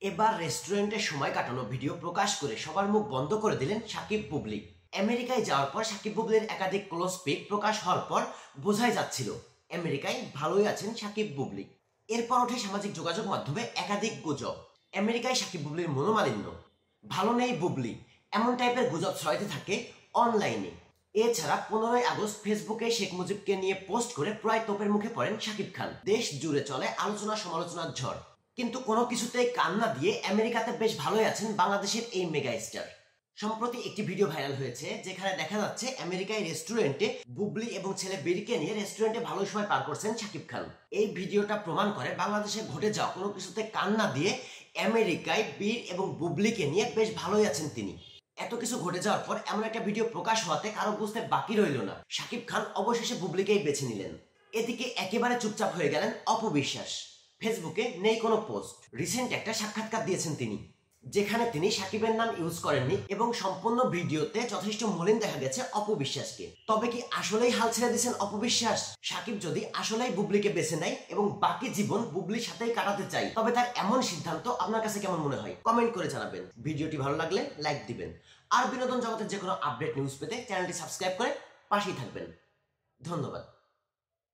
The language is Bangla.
এবার রেস্টুরেন্টে সময় কাটানো ভিডিও প্রকাশ করে সবার মুখ বন্ধ করে দিলেন সাকিব বুবলি। আমেরিকায় যাওয়ার পর সাকিব বুবলির একাধিক ক্লোজ পিক প্রকাশ হওয়ার পর বোঝাই যাচ্ছিল আমেরিকায় ভালোই আছেন সাকিব বুবলি। এরপর ওঠে সামাজিক যোগাযোগ মাধ্যমে একাধিক গুজব, আমেরিকায় সাকিব বুবলির মনোমালিন্য, ভালো নেই বুবলি, এমন টাইপের গুজব ছড়াইতে থাকে অনলাইনে। এছাড়া 15ই আগস্ট ফেসবুকে শেখ মুজিবকে নিয়ে পোস্ট করে প্রায় তোপের মুখে পড়েন সাকিব খান। দেশ জুড়ে চলে আলোচনা সমালোচনার ঝড়, কিন্তু কোনো কিছুতেই কান না দিয়ে আমেরিকাতে বেশ ভালোই আছেন বাংলাদেশের এই মেগা স্টার। সম্প্রতি একটি ভিডিও ভাইরাল হয়েছে যেখানে দেখা যাচ্ছে আমেরিকায় রেস্টুরেন্টে বুবলি এবং ছেলে বীরকে নিয়ে রেস্টুরেন্টে ভালো সময় পার করছেন সাকিব খান। এই ভিডিওটা প্রমাণ করে বাংলাদেশে ঘটে যাওয়া কোনো কিছুতে কান না দিয়ে আমেরিকায় বীর এবং বুবলিকে নিয়ে বেশ ভালোই আছেন তিনি। এত কিছু ঘটে যাওয়ার পর এমন একটা ভিডিও প্রকাশ হওয়াতে কারো বুঝতে বাকি রইল না, সাকিব খান অবশেষে বুবলিকেই বেছে নিলেন। এদিকে একেবারে চুপচাপ হয়ে গেলেন অপু বিশ্বাস, ফেসবুকে নেই কোনো পোস্ট। রিসেন্ট একটা সাক্ষাৎকার দিয়েছেন তিনি, যেখানে তিনি সাকিবের নাম ইউজ করেননি এবং সম্পূর্ণ ভিডিওতে যথেষ্ট মলিন দেখা গেছে অপু বিশ্বাসকে। তবে কি আসলেই হাল ছেড়ে দিয়েছেন অপু বিশ্বাস? সাকিব যদি আসলেই বুবলিকে বেছে নেয় এবং বাকি জীবন বুবলির সাথেই কাটাতে চাই, তবে তার এমন সিদ্ধান্ত আপনার কাছে কেমন মনে হয় কমেন্ট করে জানাবেন। ভিডিওটি ভালো লাগলে লাইক দিবেন, আর বিনোদন জগতের যে কোনো আপডেট নিউজ পেতে চ্যানেলটি সাবস্ক্রাইব করে পাশেই থাকবেন। ধন্যবাদ।